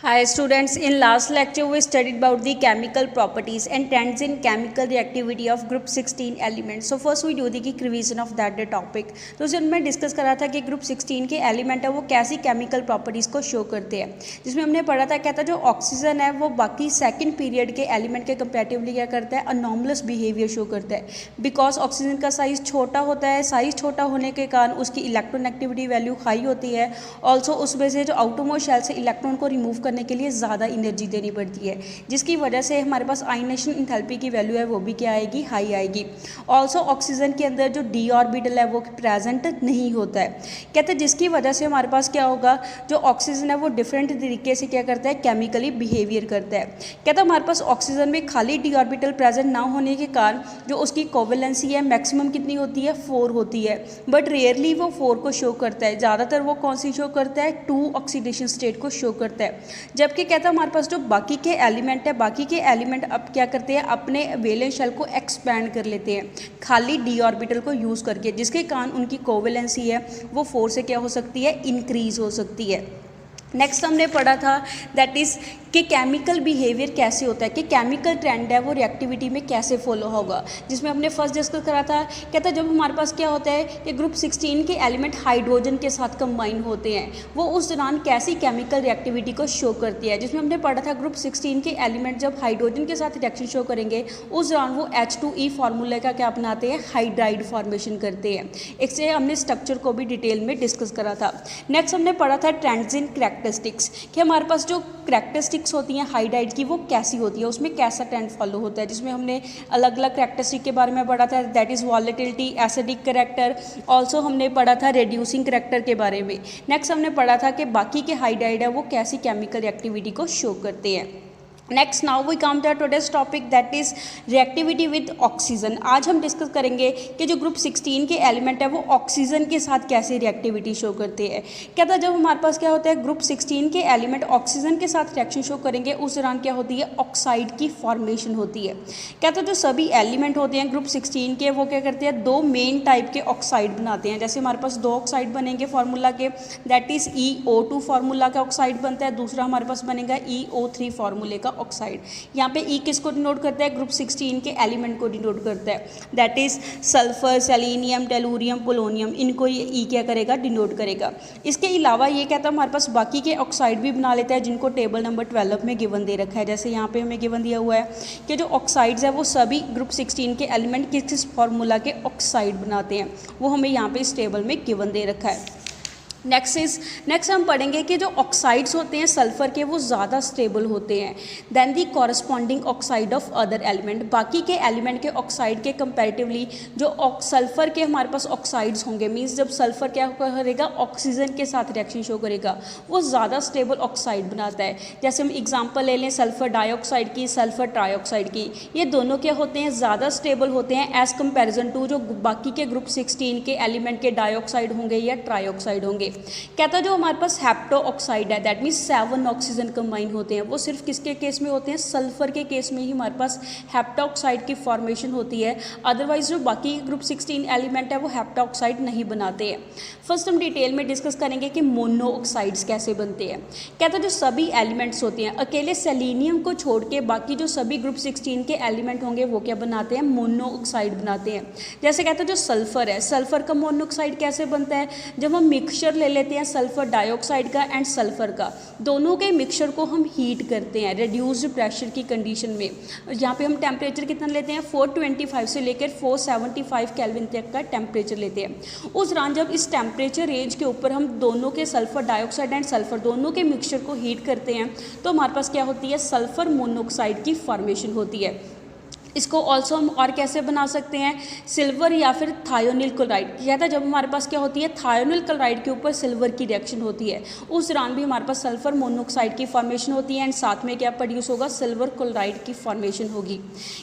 Hi students, in last lecture we studied about the chemical properties and trends in chemical reactivity of group 16 elements. So first we do the quick revision of that topic. तो उसमें discuss करा था कि group 16 के element है वो कैसी chemical properties को शो करते हैं, जिसमें हमने पढ़ा था क्या था जो ऑक्सीजन है वो बाकी सेकंड पीरियड के एलिमेंट के कंपैरेटिवली क्या करता है, अनॉमलस बिहेवियर शो करता है। बिकॉज ऑक्सीजन का साइज़ छोटा होता है, साइज़ छोटा होने के कारण उसकी इलेक्ट्रोनेगेटिविटी वैल्यू हाई होती है। ऑल्सो उसमें से जो आउटरमोस्ट शेल से इलेक्ट्रॉन को रिमूव करने के लिए ज़्यादा एनर्जी देनी पड़ती है, जिसकी वजह से हमारे पास आयनेशन इंथैल्पी की वैल्यू है वो भी क्या आएगी, हाई आएगी। ऑल्सो ऑक्सीजन के अंदर जो डी ऑर्बिटल है वो प्रेजेंट नहीं होता है, कहते हैं जिसकी वजह से हमारे पास क्या होगा, जो ऑक्सीजन है वो डिफरेंट तरीके से क्या करता है, केमिकली बिहेवियर करता है। कहता है हमारे पास ऑक्सीजन में खाली डी ऑर्बिटल प्रेजेंट ना होने के कारण जो उसकी कोवेलेंसी है मैक्सिमम कितनी होती है, 4 होती है, बट रेयरली वो 4 को शो करता है। ज़्यादातर वो कौन सी शो करता है, 2 ऑक्सीडेशन स्टेट को शो करता है। जबकि कहता है हमारे पास जो बाकी के एलिमेंट है, बाकी के एलिमेंट अब क्या करते हैं, अपने वैलेंस शेल को एक्सपैंड कर लेते हैं खाली डी ऑर्बिटल को यूज़ करके, जिसके कारण उनकी कोवेलेंसी है वो 4 से क्या हो सकती है, इंक्रीज हो सकती है। नेक्स्ट हमने पढ़ा था दैट इज़ कि केमिकल बिहेवियर कैसे होता है, कि केमिकल ट्रेंड है वो रिएक्टिविटी में कैसे फॉलो होगा, जिसमें हमने फर्स्ट डिस्कस करा था। कहता है जब हमारे पास क्या होता है कि ग्रुप 16 के एलिमेंट हाइड्रोजन के साथ कंबाइन होते हैं, वो उस दौरान कैसी केमिकल रिएक्टिविटी को शो करती है, जिसमें हमने पढ़ा था ग्रुप 16 के एलिमेंट जब हाइड्रोजन के साथ रिएक्शन शो करेंगे उस दौरान वो H2E फार्मूले का क्या अपनाते हैं, हाइड्राइड फॉर्मेशन करते हैं। इससे हमने स्ट्रक्चर को भी डिटेल में डिस्कस करा था। नेक्स्ट हमने पढ़ा था ट्रेंड्स इन करैक्टरिस्टिक्स, कि हमारे पास जो करैक्टरिस्टिक्स होती हैं हाइड्राइड की वो कैसी होती है, उसमें कैसा ट्रेंड फॉलो होता है, जिसमें हमने अलग अलग करैक्टरिस्टिक के बारे में पढ़ा था, that is volatility, acidic character. Also हमने पढ़ा था रेड्यूसिंग करैक्टर के बारे में। नेक्स्ट हमने पढ़ा था कि बाकी के हाइड्राइड है वो कैसी केमिकल एक्टिविटी को शो करते हैं। Next now we come to today's topic that is reactivity with oxygen. आज हम डिस्कस करेंगे कि जो ग्रुप 16 के एलिमेंट है वो ऑक्सीजन के साथ कैसे रिएक्टिविटी शो करते हैं। कहता है जब हमारे पास क्या होता है, ग्रुप 16 के एलिमेंट ऑक्सीजन के साथ रिएक्शन शो करेंगे उस दौरान क्या होती है, ऑक्साइड की फॉर्मेशन होती है। कहता है जो सभी एलिमेंट होते हैं ग्रुप 16 के वो क्या करते हैं, 2 मेन टाइप के ऑक्साइड बनाते हैं। जैसे हमारे पास 2 ऑक्साइड बनेंगे फार्मूला के, दैट इज़ EO2 फार्मूला का ऑक्साइड बनता है, दूसरा हमारे पास बनेगा EO3 फार्मूले का ऑक्साइड। यहाँ पे E किसको डिनोट करता है, ग्रुप 16 के एलिमेंट को डिनोट करता है, that is sulphur, selenium, tellurium, polonium, इनको ये E क्या करेगा, डिनोट करेगा। इसके अलावा ये कहता है हमारे पास बाकी के ऑक्साइड भी बना लेता है, जिनको टेबल नंबर 12 में गिवन दे रखा है। जैसे यहाँ पे हमें गिवन दिया हुआ है कि जो ऑक्साइड्स है वो सभी ग्रुप 16 के एलिमेंट किस किस फार्मूला के ऑक्साइड बनाते हैं, वो हमें यहाँ पे इस टेबल में गिवन दे रखा है। नेक्स्ट हम पढ़ेंगे कि जो ऑक्साइड्स होते हैं सल्फ़र के वो ज़्यादा स्टेबल होते हैं than the corresponding oxide of other element. बाकी के एलिमेंट के ऑक्साइड के कंपैरेटिवली जो सल्फ़र के हमारे पास ऑक्साइड्स होंगे, मीन्स जब सल्फ़र क्या करेगा, ऑक्सीजन के साथ रिएक्शन शो करेगा, वो ज़्यादा स्टेबल ऑक्साइड बनाता है। जैसे हम एग्जाम्पल ले लें सल्फ़र डाइऑक्साइड की, सल्फ़र ट्राइऑक्साइड की, ये दोनों क्या होते हैं, ज़्यादा स्टेबल होते हैं एज़ कम्पेरिजन टू जो बाकी के ग्रुप 16 के एलिमेंट के डाइऑक्साइड होंगे या ट्राइऑक्साइड होंगे। कहता है जो हमारे पास हेप्टो ऑक्साइड है, दैट मीन्स 7 ऑक्सीजन कंबाइन होते हैं, वो सिर्फ किसके केस में होते हैं, सल्फर के केस में ही हमारे पास हेप्टो ऑक्साइड की फॉर्मेशन होती है। अदरवाइज जो बाकी ग्रुप 16 एलिमेंट है वो हेप्टो ऑक्साइड नहीं बनाते हैं। फर्स्ट हम डिटेल में डिस्कस करेंगे कि मोनो ऑक्साइड्स कैसे बनते हैं। कहता है जो सभी एलिमेंट्स होते हैं अकेले सेलेनियम को छोड़ के बाकी जो सभी ग्रुप 16 के एलिमेंट होंगे वो क्या बनाते हैं, मोनो ऑक्साइड बनाते हैं। जैसे कहता है जो सल्फर है, सल्फर का मोनो ऑक्साइड कैसे बनता है, जब हम मिक्सचर ले लेते हैं सल्फर डाइऑक्साइड का एंड सल्फर का, दोनों के मिक्सचर को हम हीट करते हैं रिड्यूस्ड प्रेशर की कंडीशन में। यहाँ पे हम टेम्परेचर कितना लेते हैं, 425 से लेकर 475 केल्विन तक का टेम्परेचर लेते हैं। उस दौरान जब इस टेम्परेचर रेंज के ऊपर हम दोनों के सल्फर डाइऑक्साइड एंड सल्फर दोनों के मिक्सचर को हीट करते हैं तो हमारे पास क्या होती है, सल्फर मोनोऑक्साइड की फॉर्मेशन होती है। इसको ऑल्सो हम और कैसे बना सकते हैं, सिल्वर या फिर थायोनिल क्लोराइड। कहता है जब हमारे पास क्या होती है, थायोनिल क्लोराइड के ऊपर सिल्वर की रिएक्शन होती है उस दौरान भी हमारे पास सल्फर मोनोऑक्साइड की फॉर्मेशन होती है एंड साथ में क्या प्रोड्यूस होगा, सिल्वर क्लोराइड की फॉर्मेशन होगी।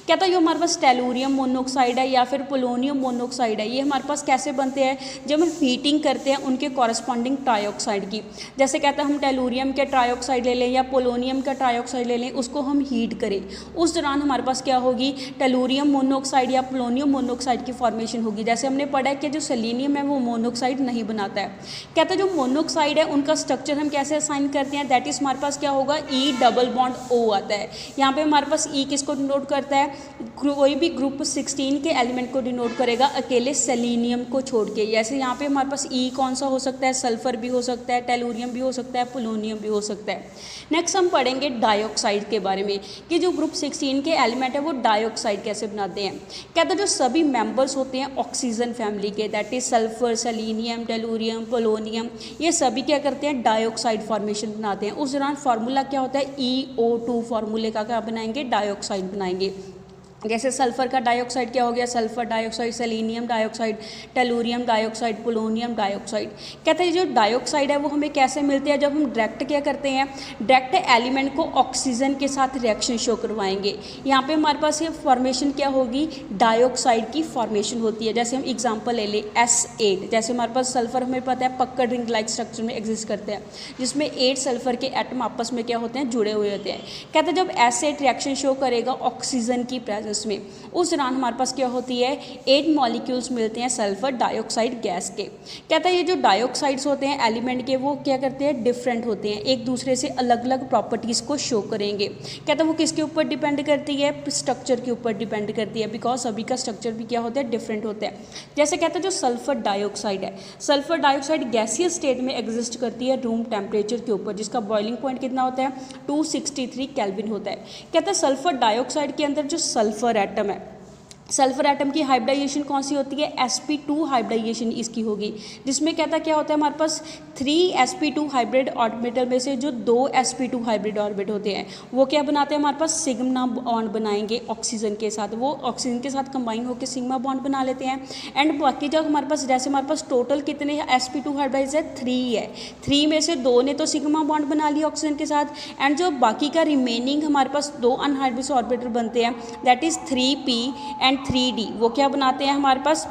कहता है जो हमारे पास टेलुरियम मोनोऑक्साइड है या फिर पोलोनियम मोनोऑक्साइड है, ये हमारे पास कैसे बनते हैं, जब हम हीटिंग करते हैं उनके कॉरस्पॉन्डिंग ट्राइऑक्साइड की। जैसे कहता है हम टेलुरियम के ट्राइऑक्साइड ले लें या पोलोनियम का ट्राइऑक्साइड ले लें, उसको हम हीट करें, उस दौरान हमारे पास क्या होगी, टेलुरियम मोनोऑक्साइड या पोलोनियम मोनोऑक्साइड की फॉर्मेशन होगी। जैसे हमने पढ़ा है कि जो सेलेनियम है वो मोनोऑक्साइड नहीं बनाता है। कहते हैं जो मोनोऑक्साइड है उनका स्ट्रक्चर हम कैसे असाइन करते हैं, दैट इज हमारे पास क्या होगा, ई डबल बॉन्ड ओ आता है। यहाँ पे हमारे पास ई किसको डिनोट करता है, कोई भी ग्रुप 16 के एलिमेंट को डिनोट करेगा अकेले सेलेनियम को छोड़ के। जैसे यहाँ पे हमारे पास ई कौन सा हो सकता है, सल्फर भी हो सकता है, टेलुरियम भी हो सकता है, पोलोनियम भी हो सकता है। नेक्स्ट हम पढ़ेंगे डाइऑक्साइड के बारे में कि जो ग्रुप 16 के एलिमेंट है वो डाइऑक्साइड कैसे बनाते हैं। कहते हैं जो सभी मेंबर्स होते हैं ऑक्सीजन फैमिली के, that is sulphur, selenium, tellurium, polonium, ये सभी क्या करते हैं, डाइऑक्साइड फॉर्मेशन बनाते हैं। उस दौरान फार्मूला क्या होता है, EO2 फार्मूले का क्या बनाएंगे, डाइऑक्साइड बनाएंगे। जैसे सल्फर का डाइऑक्साइड क्या हो गया, sulphur dioxide, selenium dioxide, tellurium dioxide, polonium dioxide. कहते हैं जो डाइऑक्साइड है वो हमें कैसे मिलती है, जब हम डायरेक्ट क्या करते हैं, डायरेक्ट एलिमेंट को ऑक्सीजन के साथ रिएक्शन शो करवाएंगे। यहाँ पे हमारे पास ये फॉर्मेशन क्या होगी, डाइऑक्साइड की फॉर्मेशन होती है। जैसे हम एग्जाम्पल ले लें S8, जैसे हमारे पास सल्फर हमें पता है पक्का रिंग लाइक स्ट्रक्चर में एग्जिस्ट करते हैं, जिसमें 8 सल्फर के एटम आपस में क्या होते हैं, जुड़े हुए होते हैं। कहते हैं जब S8 रिएक्शन शो करेगा ऑक्सीजन की प्रेजेंस में, उस दौरान हमारे पास क्या होती है, 8 मॉलिक्यूल्स मिलते हैं सल्फर डाइऑक्साइड गैस के। कहता है ये जो डाइऑक्साइड्स होते हैं एलिमेंट के वो क्या करते हैं, डिफरेंट होते हैं, एक दूसरे से अलग अलग प्रॉपर्टीज़ को शो करेंगे। कहता है वो किसके ऊपर डिपेंड करती है, स्ट्रक्चर के ऊपर डिपेंड करती है, बिकॉज सभी का स्ट्रक्चर भी क्या होता है, डिफरेंट होता है। जैसे कहते हैं जो सल्फर डाइऑक्साइड है, सल्फर डाइऑक्साइड गैसियस स्टेट में एग्जिस्ट करती है रूम टेम्परेचर के ऊपर, जिसका बॉइलिंग पॉइंट कितना होता है, 263 केल्विन होता है। कहता है सल्फर डाइऑक्साइड के अंदर जो सल्फर एटम है, सल्फर एटम की हाइब्रिडाइजेशन कौन सी होती है, sp2 हाइब्रिडाइजेशन इसकी होगी, जिसमें कहता क्या होता है हमारे पास 3 sp2 हाइब्रिड ऑर्बिटल में से जो 2 sp2 हाइब्रिड ऑर्बिट होते हैं वो क्या बनाते हैं, हमारे पास सिग्मा बॉन्ड बनाएंगे ऑक्सीजन के साथ, वो ऑक्सीजन के साथ कंबाइन होकर सिग्मा बॉन्ड बना लेते हैं। एंड बाकी जब हमारे पास, जैसे हमारे पास टोटल कितने sp2 हाइब्रिडाइज है, 3 है, 3 में से 2 ने तो सिग्मा बॉन्ड बना लिया ऑक्सीजन के साथ, एंड जो बाकी का रिमेनिंग हमारे पास 2 अनहाइब्रिड ऑर्बिटल बनते हैं, that is 3p and 3d, वो क्या बनाते हैं हमारे पास,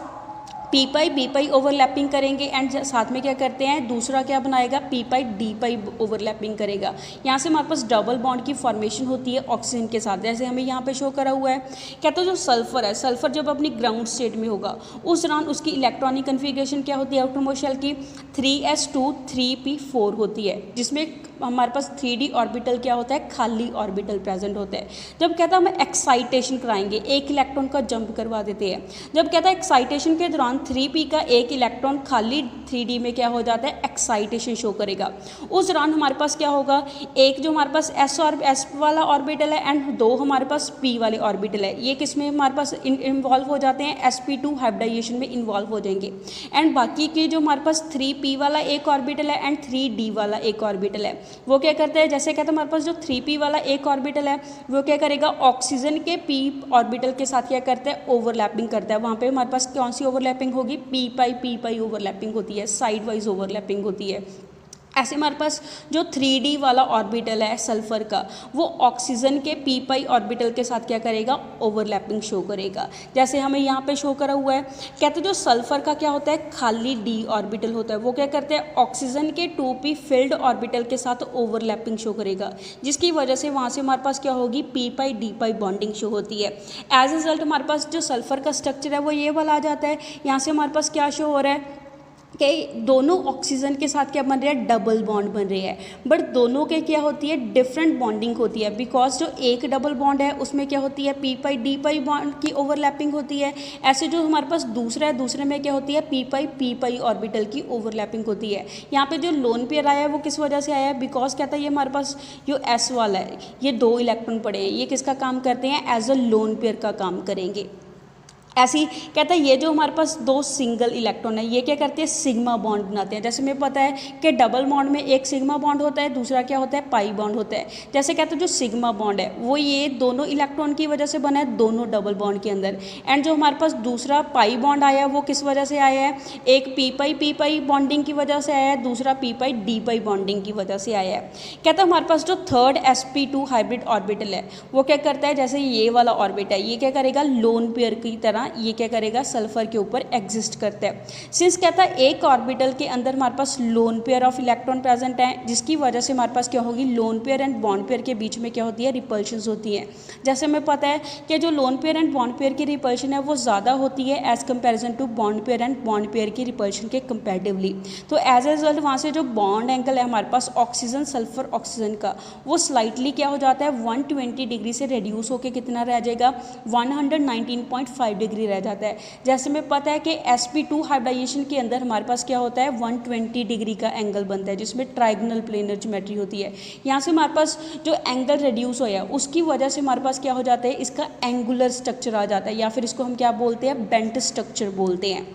पी पाई ओवरलैपिंग करेंगे, एंड साथ में क्या करते हैं, दूसरा क्या बनाएगा, पी पाई ओवरलैपिंग करेगा। यहाँ से हमारे पास डबल बॉन्ड की फॉर्मेशन होती है ऑक्सीजन के साथ, जैसे हमें यहाँ पे शो करा हुआ है। कहते हैं जो सल्फर है, सल्फर जब अपनी ग्राउंड स्टेट में होगा उस दौरान उसकी इलेक्ट्रॉनिक कन्फिग्रेशन क्या होती है, आउटरमोस्ट शेल की 3s2 3p4 होती है, जिसमें हमारे पास 3d ऑर्बिटल क्या होता है, खाली ऑर्बिटल प्रेजेंट होता है। जब कहता है हम एक्साइटेशन कराएंगे, एक इलेक्ट्रॉन का जंप करवा देते हैं, जब कहता है एक्साइटेशन के दौरान 3p का एक इलेक्ट्रॉन खाली 3d में क्या हो जाता है, एक्साइटेशन शो करेगा। उस दौरान हमारे पास क्या होगा, एक जो हमारे पास s वाला ऑर्बिटल है एंड 2 हमारे पास p वाले ऑर्बिटल है, ये किस में हमारे पास इन्वॉल्व हो जाते हैं, sp2 हाइब्रिडाइजेशन में इन्वॉल्व हो जाएंगे। एंड बाकी के जो हमारे पास 3p वाला एक ऑर्बिटल है एंड 3d वाला एक ऑर्बिटल है, वो क्या करते हैं, जैसे कहते हैं हमारे पास जो 3p वाला एक ऑर्बिटल है वो क्या करेगा, ऑक्सीजन के p ऑर्बिटल के साथ क्या करता है, ओवरलैपिंग करता है। वहाँ पे हमारे पास कौन सी ओवरलैपिंग होगी, पी पाई ओवरलैपिंग होती है, साइड वाइज ओवरलैपिंग होती है। ऐसे हमारे पास जो 3d वाला ऑर्बिटल है सल्फर का, वो ऑक्सीजन के पी पाई ऑर्बिटल के साथ क्या करेगा, ओवरलैपिंग शो करेगा, जैसे हमें यहाँ पे शो करा हुआ है। कहते हैं जो सल्फर का क्या होता है, खाली d ऑर्बिटल होता है, वो क्या करते हैं, ऑक्सीजन के 2p फिल्ड ऑर्बिटल के साथ ओवरलैपिंग शो करेगा, जिसकी वजह से वहाँ से हमारे पास क्या होगी, पी पाई डी पाई बॉन्डिंग शो होती है। एज ए रिजल्ट हमारे पास जो सल्फर का स्ट्रक्चर है वो ये वाला आ जाता है। यहाँ से हमारे पास क्या शो हो रहा है कि दोनों ऑक्सीजन के साथ क्या बन रहे हैं, डबल बॉन्ड बन रहे हैं, बट दोनों के क्या होती है, डिफरेंट बॉन्डिंग होती है, बिकॉज जो एक डबल बॉन्ड है उसमें क्या होती है, पी पाई डी पाई बॉन्ड की ओवरलैपिंग होती है। ऐसे जो हमारे पास दूसरा है, दूसरे में क्या होती है, पी पाई ऑर्बिटल की ओवरलैपिंग होती है। यहाँ पे जो लोन पेयर आया है वो किस वजह से आया है, बिकॉज कहता है ये हमारे पास जो एस वाला है, ये 2 इलेक्ट्रॉन पड़े हैं, ये किसका काम करते हैं, एज अ लोन पेयर का काम करेंगे। ऐसी कहता है ये जो हमारे पास 2 सिंगल इलेक्ट्रॉन है ये क्या करते हैं, सिग्मा बॉन्ड बनाते हैं। जैसे हमें पता है कि डबल बॉन्ड में एक सिग्मा बॉन्ड होता है, दूसरा क्या होता है, पाई बॉन्ड होता है। जैसे कहते हैं जो सिग्मा बॉन्ड है वो ये दोनों इलेक्ट्रॉन की वजह से बना है, दोनों डबल बॉन्ड के अंदर। एंड जो हमारे पास दूसरा पाई बॉन्ड आया वो किस वजह से आया है, एक पी पाई बॉन्डिंग की वजह से आया है, दूसरा पी पाई डी पाई बॉन्डिंग की वजह से आया है। कहता है हमारे पास जो थर्ड sp2 हाइब्रिड ऑर्बिटल है वो क्या करता है, जैसे ये वाला ऑर्बिट है ये क्या करेगा, लोन पेयर की तरह तरह ये क्या करेगा, सल्फर के ऊपर एग्जिस्ट करता है। सिंस कहता है एक ऑर्बिटल के अंदर हमारे पास lone pair of electron present है, जिसकी वजह से हमारे पास क्या होगी, lone pair and bond pair के बीच में क्या होती है, रिपल्शंस होती है। जैसे हमें पता है कि जो lone pair and bond pair की रिपल्शन है वो ज़्यादा होती है as comparison to bond pair and bond pair की रिपल्शन के कंपेरेटिवली। तो एज ए रिजल्ट वहाँ से जो बॉन्ड एंगल है हमारे पास ऑक्सीजन सल्फर ऑक्सीजन का, वो स्लाइटली क्या हो जाता है, 120 डिग्री से रिड्यूस होकर कितना रह जाएगा, 119.5 डिग्री रह जाता है। जैसे हमें पता है कि sp2 हाइब्रिडाइजेशन के अंदर हमारे पास क्या होता है, 120 डिग्री का एंगल बनता है, जिसमें ट्राइगोनल प्लेनर ज्योमेट्री होती है। यहाँ से हमारे पास जो एंगल रिड्यूस होया उसकी वजह से हमारे पास क्या हो जाता है, इसका एंगुलर स्ट्रक्चर आ जाता है, या फिर इसको हम क्या बोलते हैं, बेंट स्ट्रक्चर बोलते हैं।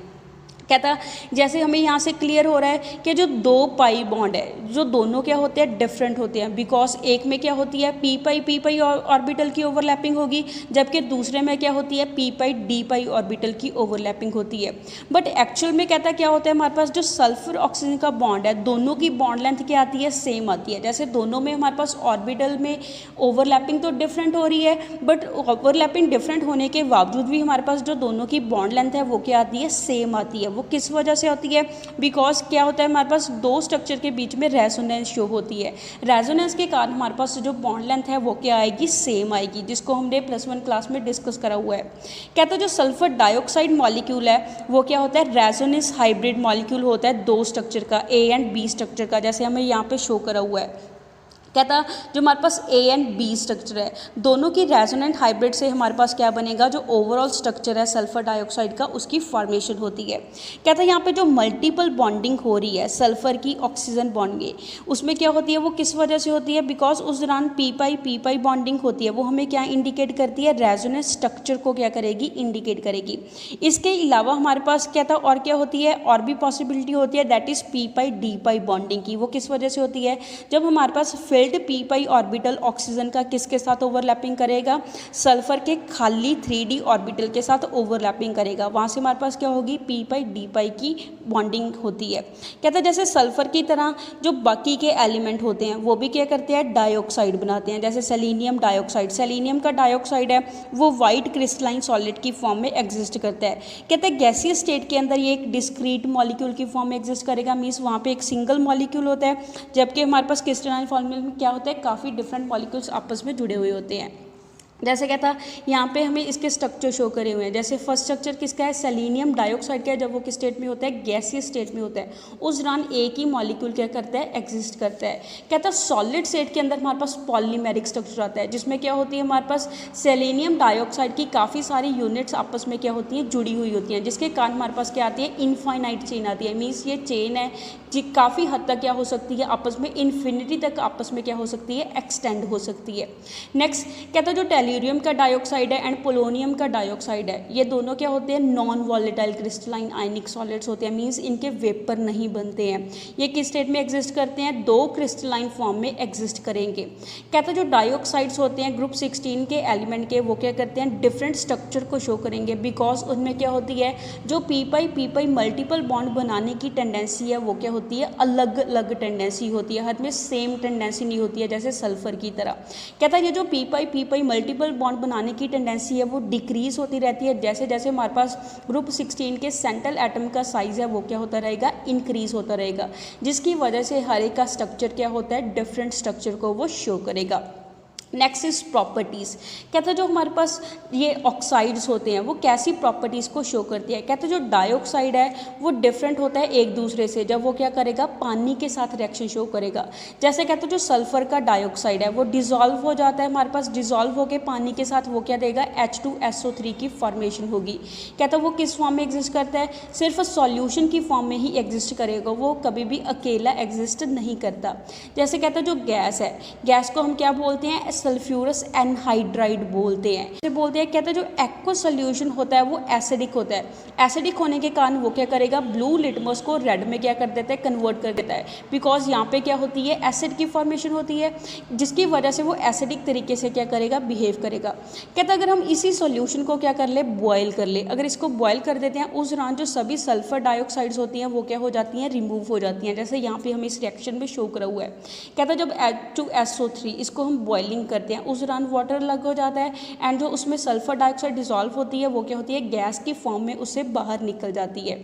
कहता जैसे हमें यहाँ से क्लियर हो रहा है कि जो दो पाई बॉन्ड है, जो दोनों क्या होते हैं, डिफरेंट होते हैं, बिकॉज एक में क्या होती है पी पाई ऑर्बिटल की ओवरलैपिंग होगी, जबकि दूसरे में क्या होती है पी पाई डी पाई ऑर्बिटल की ओवरलैपिंग होती है। बट एक्चुअल में कहता क्या होता है, हमारे पास जो सल्फर ऑक्सीजन का बॉन्ड है, दोनों की बॉन्ड लेंथ क्या आती है, सेम आती है। जैसे दोनों में हमारे पास ऑर्बिटल में ओवरलैपिंग तो डिफरेंट हो रही है, बट ओवरलैपिंग डिफरेंट होने के बावजूद भी हमारे पास जो दोनों की बॉन्ड लेंथ है वो क्या आती है, सेम आती है। वो किस वजह से होती है, बिकॉज क्या होता है, हमारे पास दो स्ट्रक्चर के बीच में रेजोनेंस शो होती है। रेजोनेंस के कारण हमारे पास जो बॉन्ड लेंथ है वो क्या आएगी, सेम आएगी, जिसको हमने +1 क्लास में डिस्कस करा हुआ है। कहते हैं जो सल्फर डाइऑक्साइड मॉलिक्यूल है वो क्या होता है, रेजोनेंस हाइब्रिड मॉलिक्यूल होता है दो स्ट्रक्चर का, ए एंड बी स्ट्रक्चर का, जैसे हमें यहाँ पे शो करा हुआ है। कहता जो हमारे पास ए एंड बी स्ट्रक्चर है, दोनों की रेजोनेंट हाइब्रिड से हमारे पास क्या बनेगा, जो ओवरऑल स्ट्रक्चर है सल्फर डाइऑक्साइड का, उसकी फॉर्मेशन होती है। कहता है यहाँ पे जो मल्टीपल बॉन्डिंग हो रही है सल्फर की ऑक्सीजन बॉन्ड की, उसमें क्या होती है, वो किस वजह से होती है, बिकॉज उस दौरान पी पाई बॉन्डिंग होती है, वो हमें क्या इंडिकेट करती है, रेजोनेंस स्ट्रक्चर को क्या करेगी, इंडिकेट करेगी। इसके अलावा हमारे पास क्या था और क्या होती है, और भी पॉसिबिलिटी होती है, that is P pi D pi bonding की। वो किस वजह से होती है, जब हमारे पास पी पाई ऑर्बिटल ऑक्सीजन का किसके साथ ओवरलैपिंग करेगा, सल्फर के खाली 3d ऑर्बिटल के साथ ओवरलैपिंग करेगा, वहाँ से हमारे पास क्या होगी, पी पाई डी पाई की बॉन्डिंग होती है। कहते हैं जैसे सल्फर की तरह जो बाकी के एलिमेंट होते हैं वो भी क्या करते हैं, डाइऑक्साइड बनाते हैं। जैसे सेलेनियम डाइऑक्साइड, सेलेनियम का डाइऑक्साइड है वो वाइट क्रिस्टलाइन सॉलिड की फॉर्म में एग्जिस्ट करता है। कहते हैं गैसीय स्टेट के अंदर ये एक डिस्क्रीट मॉलिक्यूल की फॉर्म में एग्जिस्ट करेगा, मीन्स वहाँ पे एक सिंगल मॉलिक्यूल होता है, जबकि हमारे पास क्रिस्टलाइन फॉर्म में क्या होता है, काफ़ी डिफरेंट मॉलिक्यूल्स आपस में जुड़े हुए होते हैं। जैसे क्या था यहाँ पे हमें इसके स्ट्रक्चर शो करे हुए हैं। जैसे फर्स्ट स्ट्रक्चर किसका है, सेलेनियम डाइऑक्साइड का है, जब वो किस स्टेट में होता है, गैसीय स्टेट में होता है, उस दौरान एक ही मॉलिक्यूल क्या करता है, एग्जिस्ट करता है। कहता है सॉलिड स्टेट के अंदर हमारे पास पॉलीमेरिक स्ट्रक्चर आता है, जिसमें क्या होती है, हमारे पास सेलेनियम डाइऑक्साइड की काफ़ी सारी यूनिट्स आपस में क्या होती हैं, जुड़ी हुई होती हैं, जिसके कारण हमारे पास क्या आती है, इनफाइनाइट चेन आती है। मीन्स ये चेन है जी काफ़ी हद तक क्या हो सकती है, आपस में इन्फिनिटी तक आपस में क्या हो सकती है, एक्सटेंड हो सकती है। नेक्स्ट कहता है जो टेल्यूरियम का डाइऑक्साइड है एंड पोलोनियम का डाइऑक्साइड है, ये दोनों क्या होते हैं, नॉन वॉलेटाइल क्रिस्टलाइन आयनिक सॉलिड्स होते हैं, मीन्स इनके वेपर नहीं बनते हैं। ये किस स्टेट में एग्जिस्ट करते हैं, दो क्रिस्टलाइन फॉर्म में एग्जिस्ट करेंगे। कहता है जो डाइऑक्साइड्स होते हैं ग्रुप 16 के एलिमेंट के, वो क्या करते हैं, डिफरेंट स्ट्रक्चर को शो करेंगे, बिकॉज उनमें क्या होती है, जो पी पाई मल्टीपल बॉन्ड बनाने की टेंडेंसी है वो क्या होती है, अलग अलग टेंडेंसी होती है, हर में सेम टेंडेंसी नहीं होती है, जैसे सल्फर की तरह। कहता है ये जो पी पाई मल्टीपल बॉन्ड बनाने की टेंडेंसी है वो डिक्रीज होती रहती है, जैसे जैसे हमारे पास ग्रुप 16 के सेंट्रल एटम का साइज है वो क्या होता रहेगा, इंक्रीज होता रहेगा, जिसकी वजह से हर एक का स्ट्रक्चर क्या होता है, डिफरेंट स्ट्रक्चर को वो शो करेगा। Next is properties. कहते हैं जो हमारे पास ये ऑक्साइड्स होते हैं वो कैसी प्रॉपर्टीज़ को शो करती है। कहते हैं जो डाइऑक्साइड है वो डिफरेंट होता है एक दूसरे से, जब वो क्या करेगा, पानी के साथ रिएक्शन शो करेगा। जैसे कहते हैं जो सल्फर का डाइऑक्साइड है वो डिजॉल्व हो जाता है, हमारे पास डिजॉल्व होकर पानी के साथ वो क्या देगा, H2SO3 की फॉर्मेशन होगी। कहते हैं वो किस फॉर्म में एग्जिस्ट करता है, सिर्फ सॉल्यूशन की फॉर्म में ही एग्जिस्ट करेगा, वो कभी भी अकेला एग्जिस्ट नहीं करता। जैसे कहते हैं जो गैस है, गैस को हम क्या बोलते हैं, सल्फ्यूरस एनहाइड्राइड बोलते हैं। इसे बोलते हैं, कहते हैं जो एक्वा सॉल्यूशन होता है वो एसिडिक होता है, एसिडिक होने के कारण वो क्या करेगा, ब्लू लिटमस को रेड में क्या कर देता है, कन्वर्ट कर देता है, बिकॉज यहाँ पे क्या होती है, एसिड की फॉर्मेशन होती है, जिसकी वजह से वो एसिडिक तरीके से क्या करेगा, बिहेव करेगा। कहते हैं अगर हम इसी सॉल्यूशन को क्या कर ले, बॉयल कर ले, अगर इसको बॉयल कर देते हैं उस दौरान जो सभी सल्फर डाइऑक्साइड्स होती हैं वो क्या हो जाती हैं, रिमूव हो जाती हैं, जैसे यहाँ पे हमें इस रिएक्शन में शो करा हुआ है। कहता है जब H2SO3 इसको हम बॉइलिंग करते हैं उस दौरान वाटर अलग हो जाता है एंड जो उसमें सल्फर डाइऑक्साइड डिसॉल्व होती है वो क्या होती है, गैस की फॉर्म में उससे बाहर निकल जाती है।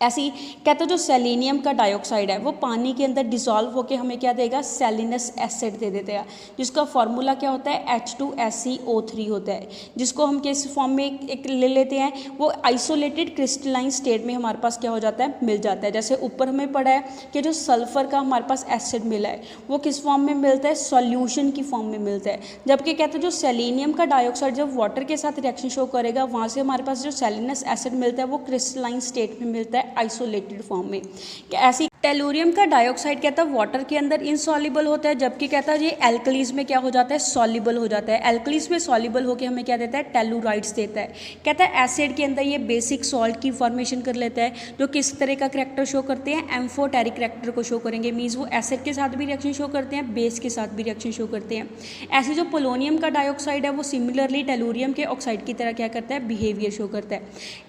ऐसी कहते हैं जो सेलेनियम का डाइऑक्साइड है वो पानी के अंदर डिसॉल्व होकर हमें क्या देगा, सेलिनस एसिड दे देते हैं, जिसका फार्मूला क्या होता है, H2SeO3 होता है, जिसको हम किस फॉर्म में एक ले लेते हैं, वो आइसोलेटेड क्रिस्टलाइन स्टेट में हमारे पास क्या हो जाता है, मिल जाता है। जैसे ऊपर हमें पढ़ा है कि जो सल्फर का हमारे पास एसिड मिला है वो किस फॉर्म में मिलता है, सॉल्यूशन की फॉर्म में मिलता है, जबकि कहते हैं जो सेलेनियम का डाइऑक्साइड जब वाटर के साथ रिएक्शन शो करेगा वहाँ से हमारे पास जो सेलिनस एसिड मिलता है वो क्रिस्टलाइन स्टेट में मिलता है, आइसोलेटेड फॉर्म में। ऐसी टेलुरियम का डाइऑक्साइड कहता है वाटर के अंदर इनसॉल्युबल होता है, जबकि कहता है ये एल्कलीज में क्या हो जाता है, सॉल्युबल हो जाता है। एल्कलीज में सॉल्युबल होकर हमें क्या देता है, टेलुराइड्स देता है। कहता है एसिड के अंदर ये बेसिक सॉल्ट की फॉर्मेशन कर लेता है, जो किस तरह का करैक्टर शो करते हैं, एम्फोटेरिक करैक्टर को शो करेंगे, मीन्स वो एसिड के साथ भी रिएक्शन शो करते हैं, बेस के साथ भी रिएक्शन शो करते हैं। ऐसे जो पोलोनियम का डाइऑक्साइड है वो सिमिलरली टेलुरियम के ऑक्साइड की तरह क्या करता है, बिहेवियर शो करता है।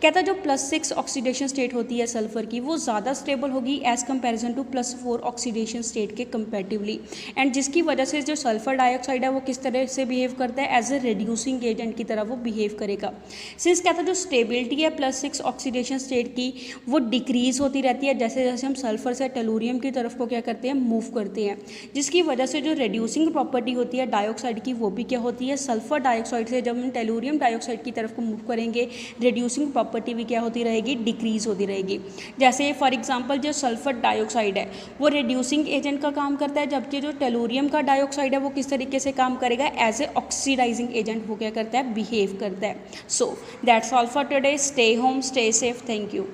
कहता है जो +6 ऑक्सीडेशन स्टेट होती है सल्फर की वो ज़्यादा स्टेबल होगी as comparison to +4 oxidation state के कंपैरेटिवली, एंड जिसकी वजह से जो सल्फर डाइऑक्साइड है वो किस तरह से बिहेव करता है, एज ए रिड्यूसिंग एजेंट की तरह वो बिहेव करेगा। सिंस कहता है जो स्टेबिलिटी है +6 ऑक्सीडेशन स्टेट की वो डिक्रीज होती रहती है जैसे जैसे हम सल्फर से टेलुरियम की तरफ को क्या करते हैं, मूव करते हैं, जिसकी वजह से जो रिड्यूसिंग प्रॉपर्टी होती है डाइऑक्साइड की वो भी क्या होती है, सल्फर डाइऑक्साइड से जब हम टेलुरियम डाइऑक्साइड की तरफ को मूव करेंगे रिड्यूसिंग प्रॉपर्टी भी क्या होती रहेगी, डिक्रीज होती रहेगी। जैसे फॉर एग्जांपल जो सल्फर डाइऑक्साइड है वो रिड्यूसिंग एजेंट का काम करता है, जबकि जो टेलुरियम का डाइऑक्साइड है वो किस तरीके से काम करेगा, एज ए ऑक्सीडाइजिंग एजेंट वो क्या करता है, बिहेव करता है। So that's all for today, stay home, stay safe, thank you.